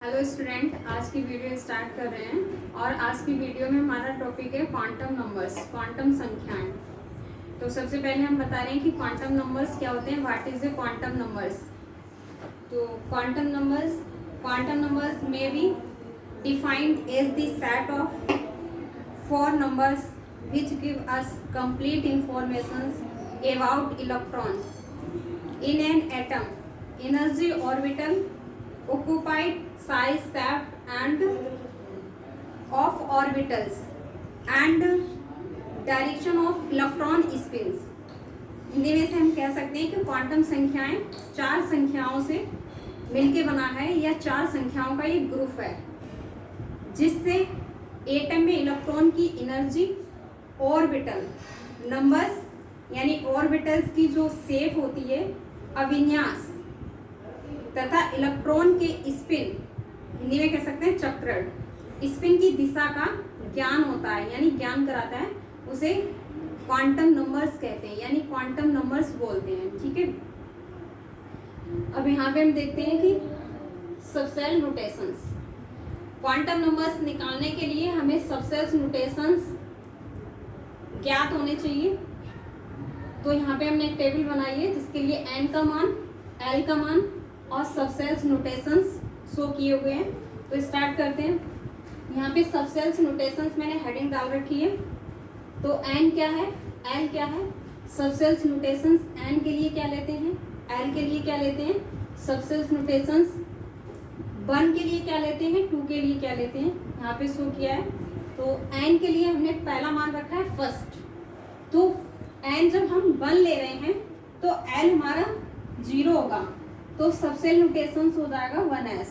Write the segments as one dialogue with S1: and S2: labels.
S1: Hello student, आज की video start कर रहे हैं और आज की वीडियो में हमारा टॉपिक है क्वांटम नंबर्स, क्वांटम संख्याएं। तो सबसे पहले हम बता रहे हैं कि क्वांटम नंबर्स क्या होते हैं, what is the quantum numbers. तो क्वांटम नंबर्स में be defined as the set of four numbers which give us complete information about electron in an atom, energy orbital, occupied size, shape and of orbitals and direction of electron spins। Hindi में से हम कह सकते हैं कि quantum संख्याएं चार संख्याओं से मिलके बना है या चार संख्याओं का एक ग्रुप है जिससे एटम में इलेक्ट्रॉन की एनर्जी, ऑर्बिटल नंबर्स यानी ऑर्बिटल्स की जो शेप होती है, अविन्यास तथा इलेक्ट्रॉन के स्पिन, हिंदी में कह सकते हैं चक्रण, स्पिन की दिशा का ज्ञान होता है यानी ज्ञान कराता है, उसे क्वांटम नंबर्स कहते हैं यानी क्वांटम नंबर्स बोलते हैं। ठीक है, अब यहाँ पे हम देखते हैं कि सबसेल नोटेशंस। क्वांटम नंबर्स निकालने के लिए हमें सबसेल नोटेशंस ज्ञात होने चाहिए। तो यहाँ पे हमने एक टेबल बनाई है जिसके लिए एन का मान, एल का मान और सबसेल्स नोटेशंस शो किए हुए हैं। तो स्टार्ट करते हैं। यहाँ पे सबसेल्स नोटेशंस मैंने हेडिंग डाल रखी है। तो एन क्या है, एल क्या है, सबसेल्स नोटेशंस एन के लिए क्या लेते हैं, एल के लिए क्या लेते हैं, सबसेल्स नोटेशंस 1 के लिए क्या लेते हैं, 2 के लिए क्या लेते हैं, यहाँ पे शो किया है। तो एन के लिए हमने पहला मान रखा है फर्स्ट। तो एन जब हम 1 ले रहे हैं तो एल हमारा 0 होगा, तो सबसेल नोटेशंस हो जाएगा 1s।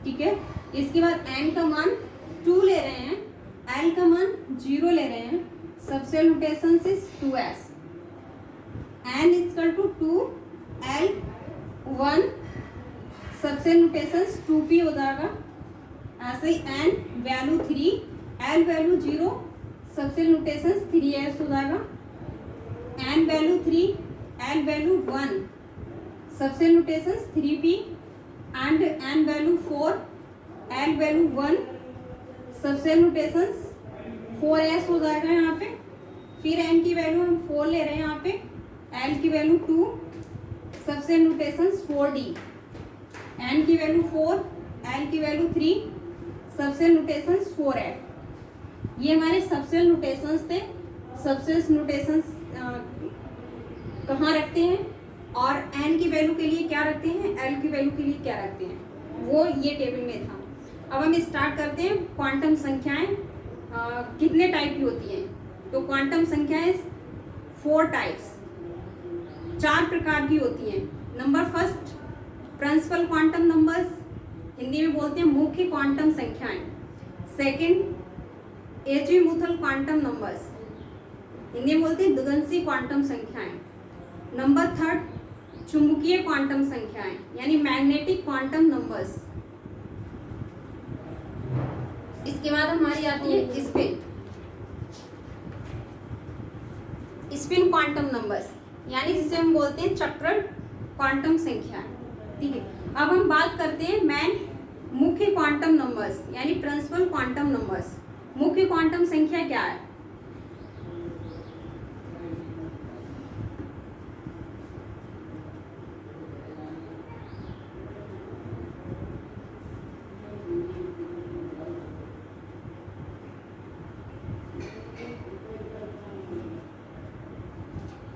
S1: ठीक है, इसके बाद एन का मान 2 ले रहे हैं, एल का मान 0 ले रहे हैं, subshell notations is 2s। N equal to 2, l 1, subshell notations 2p हो जाएगा। ऐसे ही n value 3, l value 0, subshell notations 3s हो जाएगा। N value 3, l value 1, subshell notations 3p and n value 4, l value 1, subshell notations 4s हो जाएगा यहाँ पे। फिर एन की वैल्यू हम 4 ले रहे हैं यहाँ पे, एल की value 2, subshell notations 4d, N की वैल्यू 4, एल की वैल्यू 3, सबसेल नोटेशंस 4f। ये हमारे सबसेल नोटेशंस थे। सबसेल नोटेशंस कहाँ रखते हैं और एन की वैल्यू के लिए क्या रखते हैं, एल की वैल्यू के लिए क्या रखते हैं, वो ये टेबल में था। अब हम स्टार्ट करते हैं। क्वांटम संख्याएं कितने टाइप की होती हैं। तो क्वांटम संख्याएं 4 टाइप्स, 4 प्रकार की होती हैं। Number first, principal quantum numbers, Hindi में बोलते हैं मुख्य क्वांटम संख्याएं। Second, azimuthal quantum numbers, Hindi में बोलते हैं द्विअंशी क्वांटम संख्याएं। नंबर थर्ड, चुंबकीय क्वांटम संख्याएं यानी मैग्नेटिक क्वांटम नंबर्स। इसके बाद हमारी आती है स्पिन क्वांटम नंबर्स यानी जिसे हम बोलते हैं चक्रण क्वांटम संख्याएं। ठीक है, अब हम बात करते हैं मुख्य क्वांटम नंबर्स यानी प्रिंसिपल क्वांटम नंबर्स। मुख्य क्वांटम संख्या क्या है।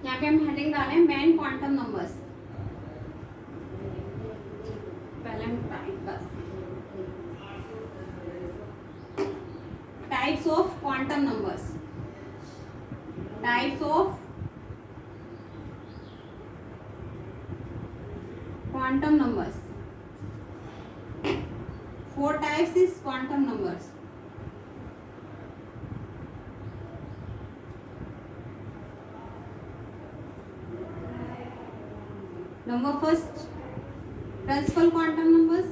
S1: यहाँ पे हम हेडिंग डाले हैं मेन क्वांटम नंबर्स। पहले हम types of quantum numbers, types of quantum numbers. 4 types is quantum numbers. Number first, principal quantum numbers.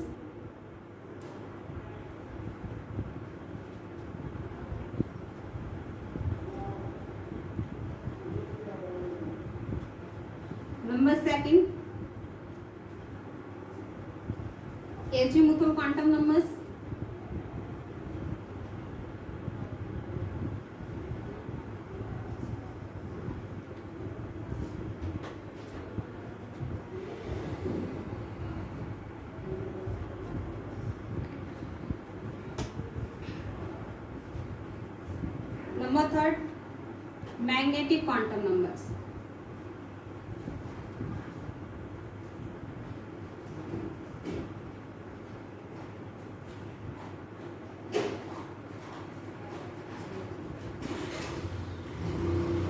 S1: Number second, azimuthal principal quantum numbers. Number third, magnetic quantum numbers.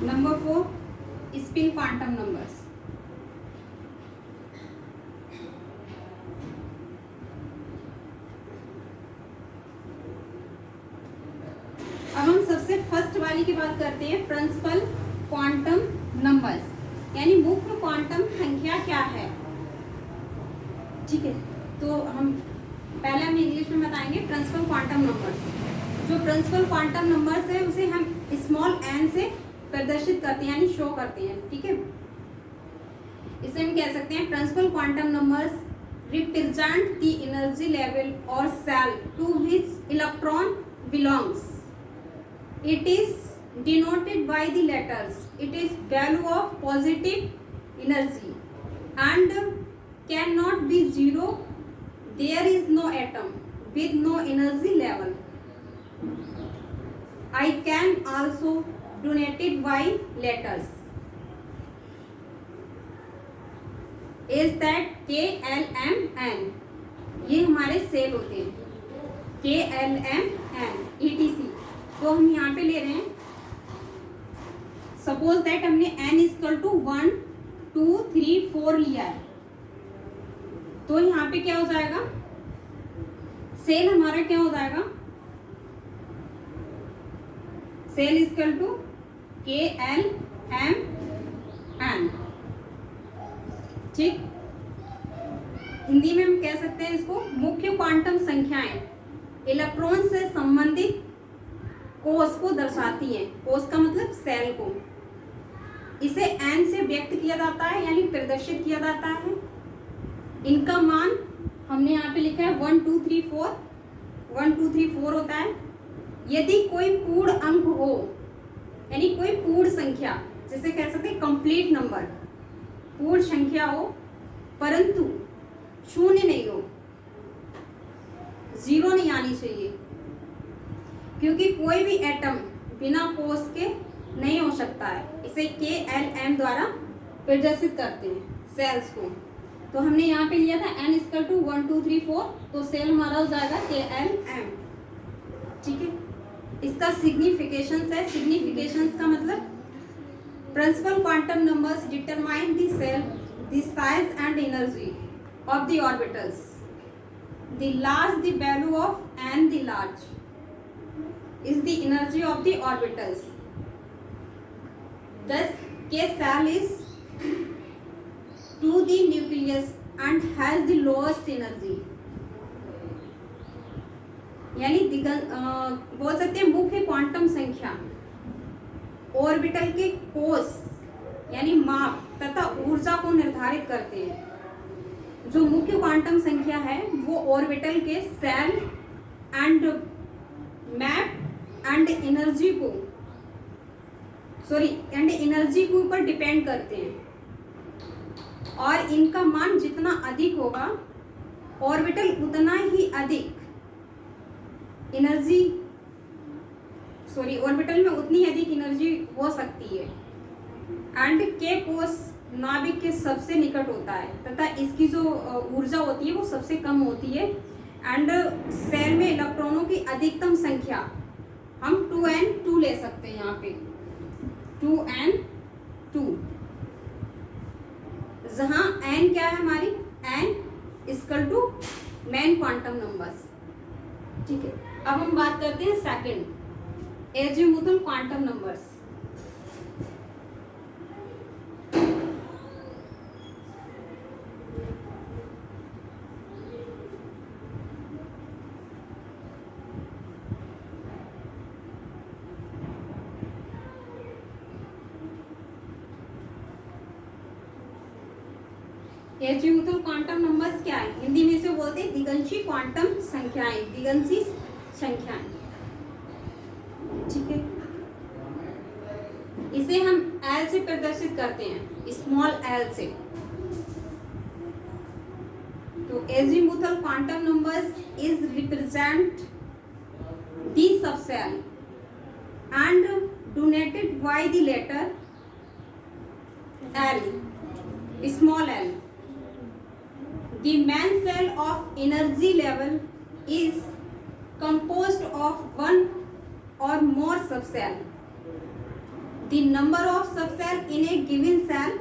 S1: Number four, spin quantum numbers. अब हम सबसे first वाली की बात करते हैं, principal quantum numbers, यानी मुख्य क्वांटम संख्या क्या है। ठीक है, तो हम पहले हम इंग्लिश में बताएंगे प्रिंसिपल क्वांटम नंबर्स। जो प्रिंसिपल क्वांटम नंबर्स है उसे हम स्मॉल एन से प्रदर्शित करते हैं, यानी शो करते हैं। ठीक है, इसे हम कह सकते हैं principal quantum numbers represent the energy level और shell to which electron belongs. It is denoted by the letters. It is value of positive energy and cannot be zero. There is no atom with no energy level. I can also denoted by letters. Is that K, L, M, N? ये हमारे cell होते हैं, K, L, M, N, ETC। तो हम यहाँ पे ले रहे हैं, सपोज दैट हमने n इक्वल टू 1 2 3 4 लिया है, तो यहाँ पे क्या हो जाएगा, सेल हमारा क्या हो जाएगा, shell equal to K, L, M, N। ठीक, हिंदी में हम कह सकते हैं इसको मुख्य क्वांटम संख्याएं इलेक्ट्रॉन से संबंधित कोष को दर्शाती है। कोष का मतलब सेल को। इसे n से व्यक्त किया जाता है, यानी प्रदर्शित किया जाता है। इनका मान हमने यहाँ पे लिखा है 1 2 3 4, 1 2 3 4 होता है। यदि कोई पूर्ण अंक हो, यानी कोई पूर्ण संख्या, जिसे कह सकते हैं कंप्लीट नंबर, पूर्ण संख्या हो परंतु शून्य नहीं हो, जीरो नहीं आनी चाहिए, क्योंकि कोई भी एटम बिना कोष के नहीं हो सकता है। इसे K, L, M द्वारा प्रदर्शित करते हैं सेल्स को। तो हमने यहाँ पे लिया था n इक्वल टू 1 2 3 4, तो सेल हमारा हो जाएगा K, L, M। ठीक है, इसका सिग्निफिकेशंस है, सिग्निफिकेशंस का मतलब principal quantum numbers determine the shell the size and energy of the orbitals, the large the value of n, the large is the energy of the orbitals. Thus, K cell is to the nucleus and has the lowest energy. यानी बोल सकते हैं मुख्य quantum संख्या orbital के कोष यानी माप तथा ऊर्जा को निर्धारित करते हैं। जो मुख्य क्वांटम संख्या है वो ऑर्बिटल के shell and map and energy को एनर्जी के ऊपर डिपेंड करते हैं, और इनका मान जितना अधिक होगा ऑर्बिटल उतना ही अधिक एनर्जी ऑर्बिटल में उतनी अधिक एनर्जी हो सकती है। एंड के कोष नाभिक के सबसे निकट होता है तथा इसकी जो ऊर्जा होती है वो सबसे कम होती है। एंड सेल में इलेक्ट्रॉनों की अधिकतम संख्या हम 2n2 ले सकते हैं, यहाँ पे 2n2, जहाँ n क्या है हमारी, n equal to main quantum numbers. ठीक है, अब हम बात करते हैं second azimuthal quantum numbers. Azimuthal quantum numbers क्या है? हिंदी में इसे बोलते हैं दिगंशी क्वांटम संख्याएं, दिगंशी संख्याएं। ठीक है, इसे हम एल से प्रदर्शित करते हैं, स्मॉल एल से। तो azimuthal quantum numbers is represent the subshell and denoted by the letter L, small l. The main cell of energy level is composed of one or more subcell. The number of subcell in a given cell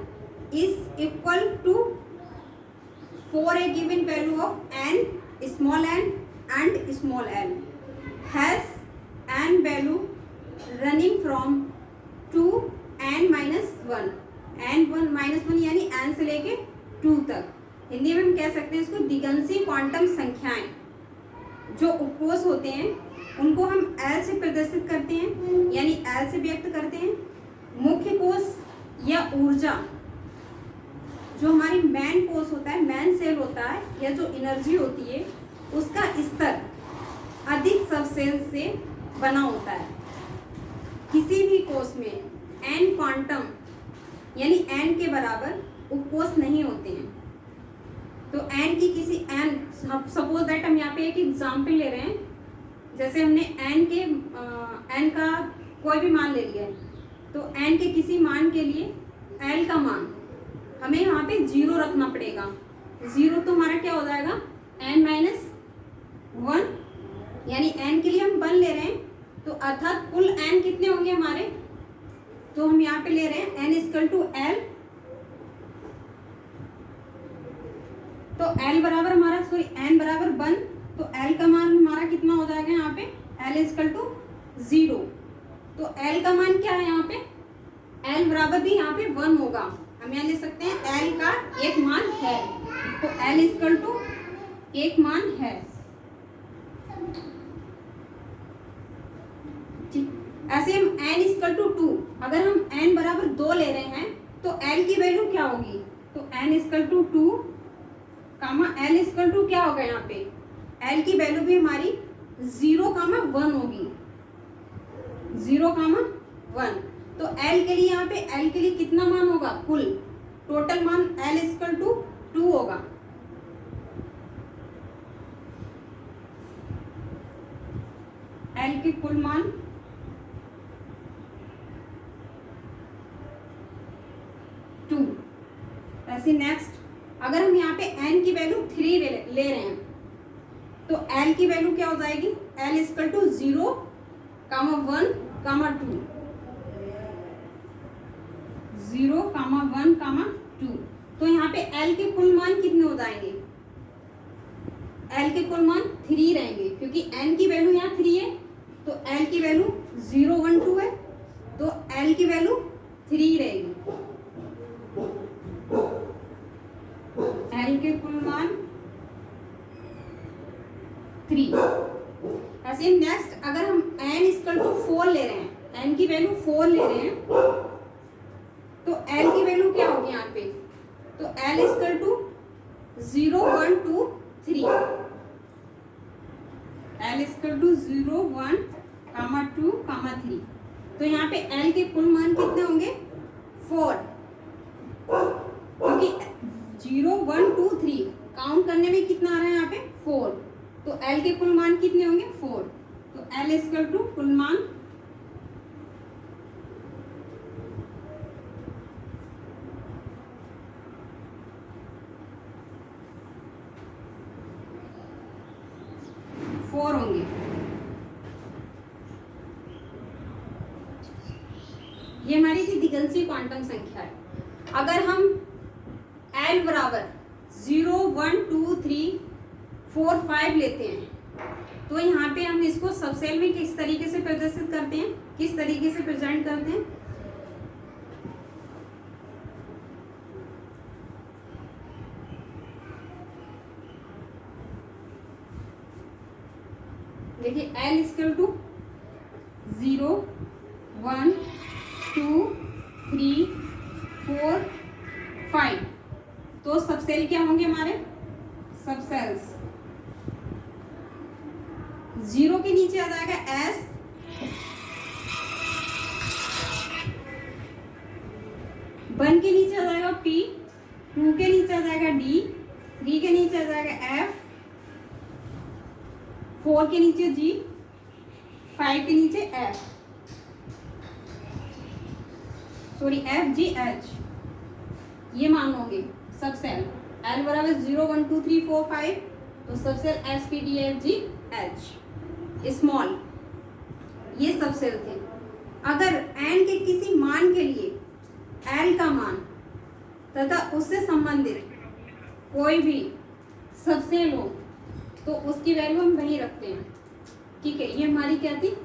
S1: is equal to for a given value of n small and small l has n value running from 2 n minus 1, n 1 minus 1 यानी n से लेके 2 तक। हिंदी में हम कह सकते हैं इसको दिगंशी क्वांटम संख्याएं। जो उपकोष होते हैं उनको हम L से प्रदर्शित करते हैं, यानी L से व्यक्त करते हैं। मुख्य कोष या ऊर्जा, जो हमारी मैन कोष होता है, मैन सेल होता है, या जो एनर्जी होती है उसका स्तर अधिक सबसेल से बना होता है। किसी भी कोष में n क्वांटम यानी n के बराबर उपकोष नहीं होते हैं। तो n की किसी n, सपोज दैट हम यहाँ पे एक एग्जाम्पल ले रहे हैं, जैसे हमने n का कोई भी मान ले लिया है, तो n के किसी मान के लिए l का मान हमें यहाँ पे 0 रखना पड़ेगा। 0 तो हमारा क्या हो जाएगा, n माइनस 1, यानी n के लिए हम 1 ले रहे हैं, तो अर्थात कुल n कितने होंगे हमारे, तो हम यहाँ पे ले रहे हैं n इक्वल टू l। तो l बराबर हमारा n बराबर 1, तो l का मान हमारा कितना हो जाएगा यहाँ पे, l इक्वल टू 0। तो l का मान क्या है यहाँ पे, l बराबर भी यहाँ पे 1 होगा। हम यहाँ ले सकते हैं l का एक मान है, तो l इक्वल टू एक मान है। ऐसे हम n इक्वल टू 2, अगर हम n बराबर 2 ले रहे हैं तो l की वैल्यू क्या होगी, तो n equal to 2 comma l equal to क्या होगा, यहाँ पे l की वैल्यू भी हमारी 0 कामा 1 होगी, 0 कामा 1। तो l के लिए यहाँ पे l के लिए कितना मान होगा, कुल टोटल मान l इक्वल टू 2 होगा। l के कुल मान 2। ऐसे नेक्स्ट, अगर हम यहाँ पे n की वैल्यू 3 ले रहे हैं, तो l की वैल्यू क्या हो जाएगी, l equal to 0 comma 1 comma 2, 0 comma 1 comma 2। तो यहाँ पे l के कुल मान कितने हो जाएंगे, l के कुल मान 3 रहेंगे, क्योंकि n की वैल्यू यहाँ 3 है, तो l की वैल्यू 0 1 2 है, तो l की वैल्यू 3 रहेगी। l के कुल मान 3। ऐसे नेक्स्ट, अगर हम n इक्वल टू 4 ले रहे हैं, n की वैल्यू 4 ले रहे हैं, तो l की वैल्यू क्या होगी यहाँ पे, तो l equal to 0 1 2 3, l equal to 0 1 comma 2 comma 3। तो यहाँ पे l के कुल मान कितने होंगे, 4, क्योंकि 0 1 2 3 काउंट करने में कितना आ रहा है यहाँ पे 4, तो l के कुल मान कितने होंगे 4। तो l इक्वल टू कुल मान 4 होंगे। ये हमारी थी दिगंशी क्वांटम संख्या है। अगर हम l बराबर 0 1 2 3 4 5 लेते हैं, तो यहाँ पे हम इसको सबसेल में किस तरीके से प्रदर्शित करते हैं, किस तरीके से प्रेजेंट करते हैं। देखिए l इक्वल टू 0 1 2 3 4 5, तो सब सेल क्या होंगे हमारे, सब सेल्स। 0 के नीचे आ जाएगा S, 1 के नीचे आ जाएगा P, 2 के नीचे आ जाएगा D, 3 के नीचे आ जाएगा F, 4 के नीचे G, 5 के नीचे F, sorry F G H, ये मान होंगे सब सेल। L बराबर 0 1 2 3 4 5, तो subshell S P D F G H small, ये सब सेल थे। अगर n के किसी मान के लिए L का मान तथा उससे संबंधित कोई भी सब सेल हो तो उसकी वैल्यू हम वही रखते हैं, ठीक है। ये हमारी क्या थी,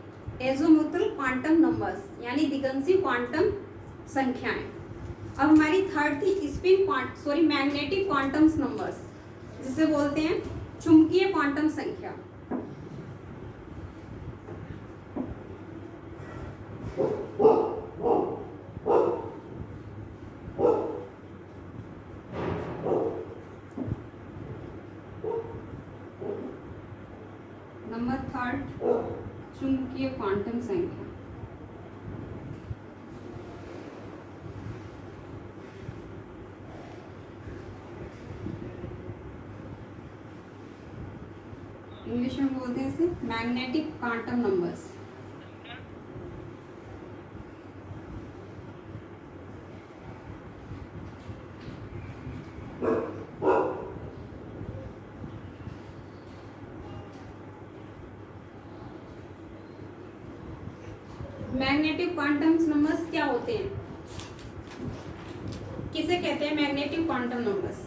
S1: एज़ोमुथल क्वांटम नंबर्स, यानी दिगंशी क्वांटम संख्याएं। अब हमारी थर्ड थी मैग्नेटिक क्वांटम नंबर्स, जिसे बोलते हैं चुंबकीय क्वांटम संख्या। नंबर थर्ड, चुंबकीय क्वांटम संख्या। इंग्लिश में बोलते हैं इसे magnetic quantum numbers. Magnetic quantum numbers क्या होते हैं, किसे कहते हैं magnetic quantum numbers?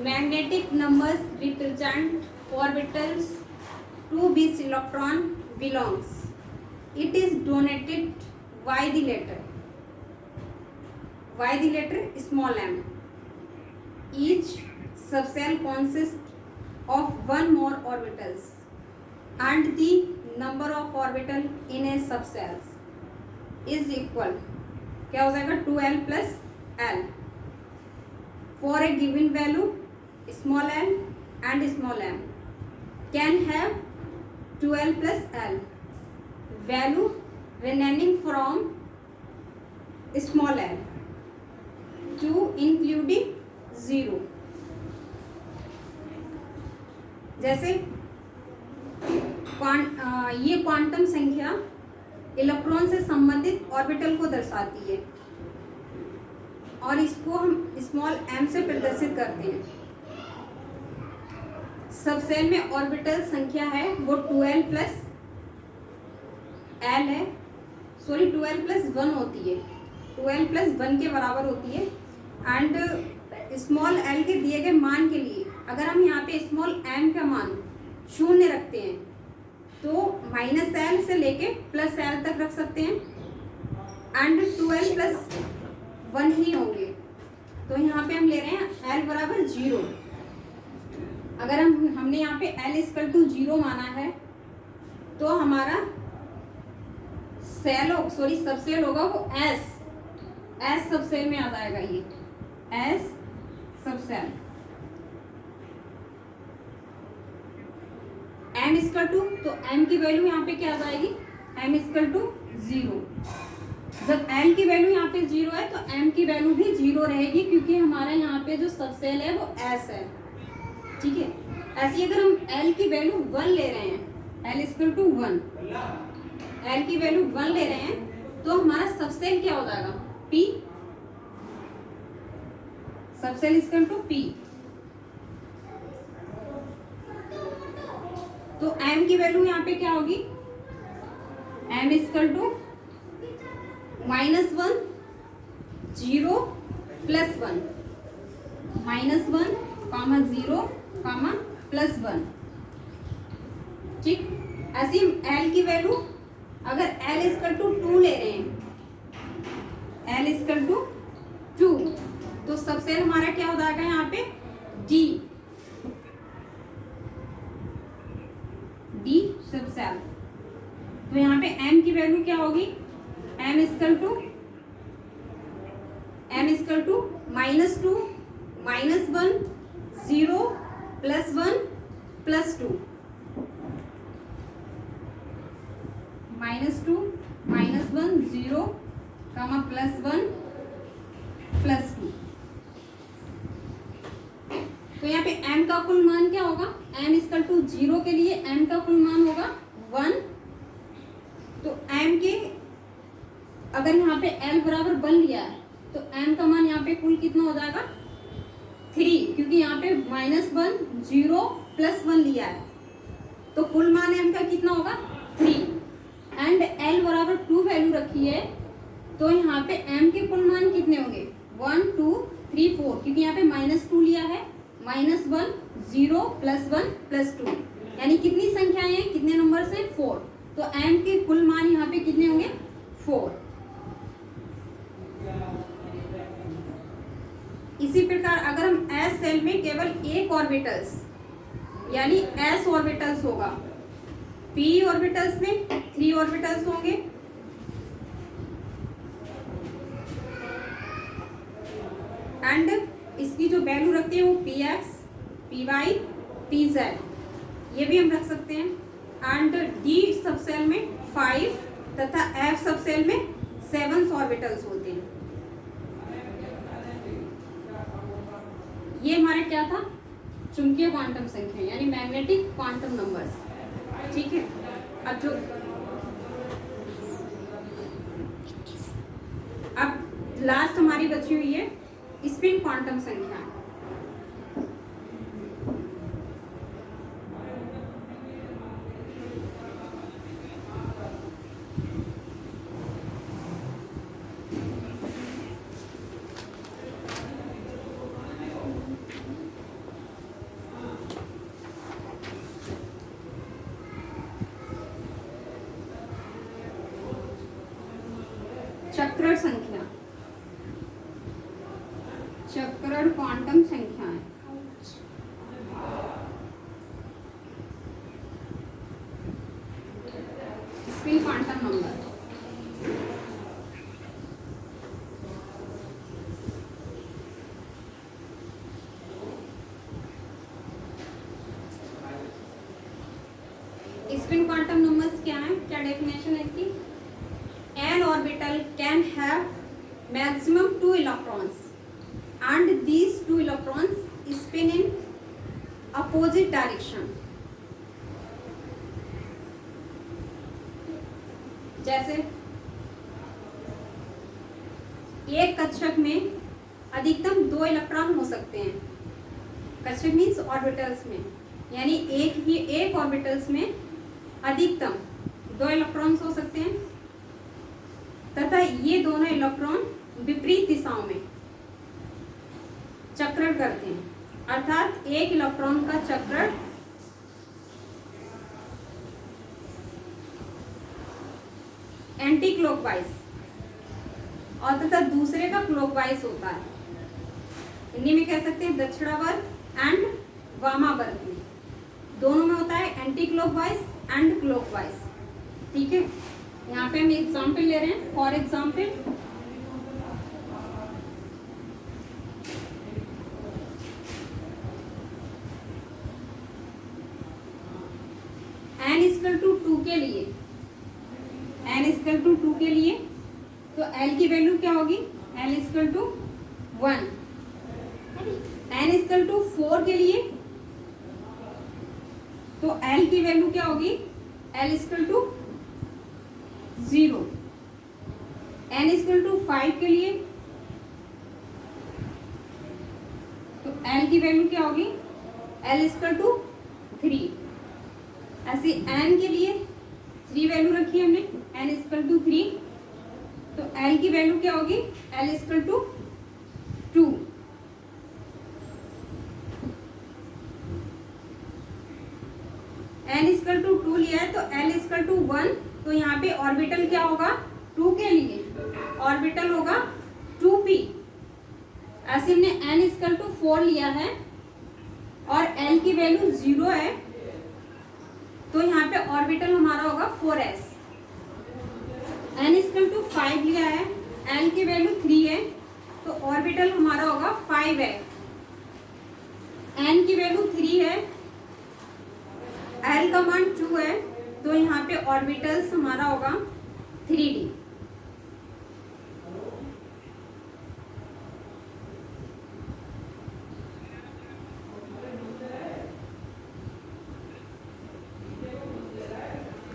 S1: Magnetic numbers represent orbitals to which electron belongs. It is denoted by the letter small m. Each subcell consists of one more orbitals, and the number of orbital in a subcells is equal, क्या हो जाएगा, 2l plus l for a given value small l and small m can have 2l plus l value remaining from small l to including 0। जैसे ये quantum संख्या electron से संबंधित orbital को दर्शाती है और इसको हम स्मॉल m से प्रदर्शित करते हैं। सबसेल में ऑर्बिटल संख्या है वो 2l प्लस l है, सॉरी 2l प्लस 1 होती है, 2l प्लस 1 के बराबर होती है। एंड स्मॉल l के दिए गए मान के लिए अगर हम यहाँ पे स्मॉल m का मान 0 रखते हैं तो -l से लेके +l तक रख सकते हैं, एंड 2l प्लस 1 ही होंगे। तो यहाँ पे हम ले रहे हैं l बराबर 0। अगर हमने यहाँ पे l इक्वल टू 0 माना है तो हमारा सबसेल होगा वो S सबसेल में आ जाएगा, ये S subshell. m equal to, तो m की वैल्यू यहाँ पे क्या आ जाएगी, m इक्वल टू 0। जब l की वैल्यू यहाँ पे 0 है तो m की वैल्यू भी 0 रहेगी, क्योंकि हमारा यहाँ पे जो सबसेल है वो S है, ठीक है। ऐसे अगर हम l की वैल्यू 1 ले रहे हैं, l इक्वल टू 1, l की वैल्यू 1 ले रहे हैं तो हमारा सबसेल क्या हो जाएगा, P, subshell equal to P। तो m की वैल्यू यहाँ पे क्या होगी, m equal to -1 0 plus 1, -1 0 plus 1, ठीक। ऐसे हम l की वैल्यू अगर l इक्वल टू 2 ले रहे हैं, l इक्वल टू 2, तो सबसेल हमारा क्या हो जाएगा यहाँ पे D सबसेल। तो यहाँ पे m की वैल्यू क्या होगी, m इक्वल टू -2 -1 0 +1 +2 -2 -1 0 +1 +2। तो यहाँ पे m का कुल मान क्या होगा, m इक्वल टू 0 के लिए m का कुल मान होगा 1। तो m के अगर यहाँ पे l बराबर 1 लिया है तो m का मान यहाँ पे कुल कितना हो जाएगा 3, क्योंकि यहाँ पे -1 0 +1 लिया है तो कुल मान m का कितना होगा 3। एंड l बराबर 2 वैल्यू रखी है तो यहाँ पे m के कुल मान कितने होंगे 1 2 3 4, क्योंकि यहाँ पे -2 लिया है, -1 0 +1 +2, यानी कितनी संख्याएं हैं, कितने नंबर हैं 4। तो m के कुल मान यहाँ पे कितने होंगे 4। इसी प्रकार अगर हम s सेल में केवल एक ऑर्बिटल्स यानी s ऑर्बिटल्स होगा, p ऑर्बिटल्स में 3 ऑर्बिटल्स होंगे, एंड इसकी जो वैल्यू रखते हैं वो px py pz ये भी हम रख सकते हैं। एंड d सब सेल में 5 तथा f सब सेल में 7 ऑर्बिटल्स होते हैं। ये हमारा क्या था, चुंबकीय क्वांटम संख्या यानी मैग्नेटिक क्वांटम नंबर्स। ठीक है, अब लास्ट हमारी बची हुई है स्पिन क्वांटम संख्या। चक्रण संख्या, चक्रण क्वांटम संख्याएं। Spin quantum number. Spin quantum numbers क्या है, क्या डेफिनेशन है इसकी, an orbital can have maximum 2 electrons and these 2 electrons spin in opposite direction। जैसे एक कक्षक में अधिकतम 2 इलेक्ट्रॉन हो सकते हैं, कक्षक मीन्स ऑर्बिटल्स में, यानी एक ऑर्बिटल्स में अधिकतम 2 इलेक्ट्रॉन्स हो सकते हैं तथा ये दोनों इलेक्ट्रॉन विपरीत दिशाओं में चक्रण करते हैं, अर्थात एक इलेक्ट्रॉन का चक्रण एंटी क्लॉकवाइज और तथा दूसरे का क्लॉकवाइज होता है। हिंदी में कह सकते हैं दक्षिणावर्त एंड वामावर्त में, दोनों में होता है एंटी क्लॉकवाइज एंड क्लॉकवाइज। ठीक है, यहाँ पे हम एग्जाम्पल ले रहे हैं। For example n equal to 2 के लिए, n इक्वल टू 2 के लिए तो l की वैल्यू क्या होगी, l equal to 1। n equal to 4 के लिए तो l की वैल्यू क्या होगी, l equal to 0। n equal to 5 के लिए तो l की वैल्यू क्या होगी, l इक्वल टू 3। ऐसे n के लिए 3 वैल्यू रखी है हमने, n इक्वल टू 3 तो l की वैल्यू क्या होगी, l equal to 2। n equal to 2 लिया है तो l इक्वल टू 1, तो यहाँ पे ऑर्बिटल क्या होगा 2 के लिए ऑर्बिटल होगा 2p। ऐसे हमने n इक्वल टू 4 लिया है और l की वैल्यू 0 है तो यहाँ पे ऑर्बिटल हमारा होगा 4s। n इक्वल टू 5 लिया है, l की वैल्यू 3 है, तो ऑर्बिटल हमारा होगा 5 है। n की वैल्यू 3 है, l का मान 2 है, तो यहाँ पे ऑर्बिटल्स हमारा होगा 3d।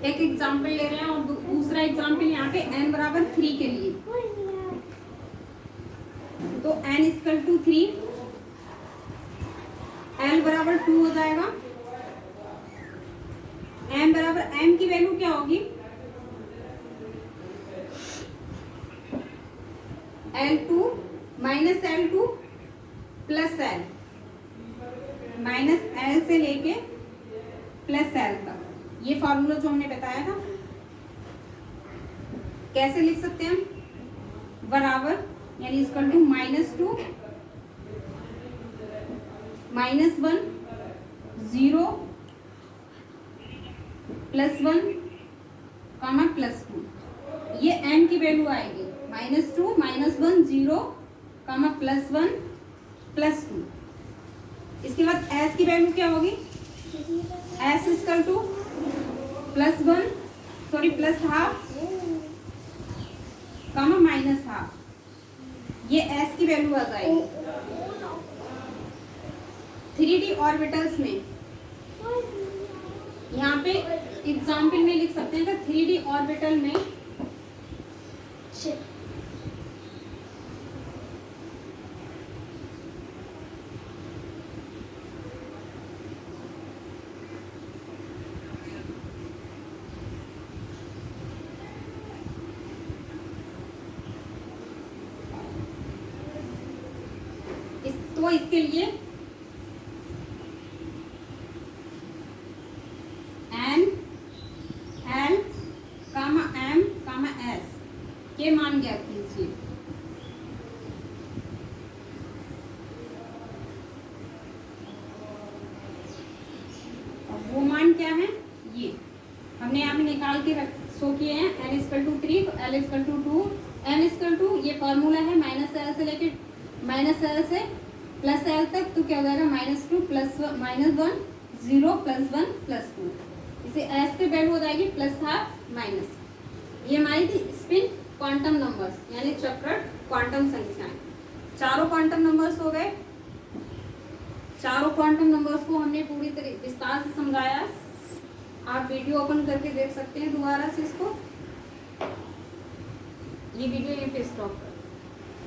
S1: एक एग्जाम्पल ले रहे हैं और दूसरा एग्जाम्पल यहाँ पे n बराबर 3 के लिए, तो n इक्वल टू 3, l बराबर 2 हो जाएगा, m बराबर m की वैल्यू क्या होगी, L2 minus L2 plus L, minus L से लेके प्लस L तक। ये फॉर्मूला जो हमने बताया था, कैसे लिख सकते हैं हम, बराबर यानी इक्वल टू -2 -1 0 +1 +2, ये m की वैल्यू आएगी, -2 -1 0 +1 +2। इसके बाद s की वैल्यू क्या होगी, s इक्वल टू +1 सॉरी +½ -½ ये s की वैल्यू आ जाएगी। 3d ऑर्बिटल्स में यहाँ पे एग्जाम्पल में लिख सकते हैं कि 3d ऑर्बिटल में तो इसके लिए n l m s के मान ज्ञात कीजिए। अब वो मान क्या है, ये हमने यहाँ पे निकाल के शो किए हैं, n इक्वल टू 3 तो l equal to 2, m equal to ये फॉर्मूला है -l से लेके -l से +l तक, तो क्या हो जाएगा -2 +1 0 +1 +2, इसे s पे वैल्यू हो जाएगी +½ ये हमारी थी स्पिन क्वांटम नंबर्स यानी चक्रण क्वांटम संख्याएं। चारों क्वांटम नंबर्स हो गए। चारों क्वांटम नंबर्स को हमने पूरी तरह विस्तार से समझाया। आप वीडियो ओपन करके देख सकते हैं दोबारा से इसको। ये वीडियो यहीं पे स्टॉप कर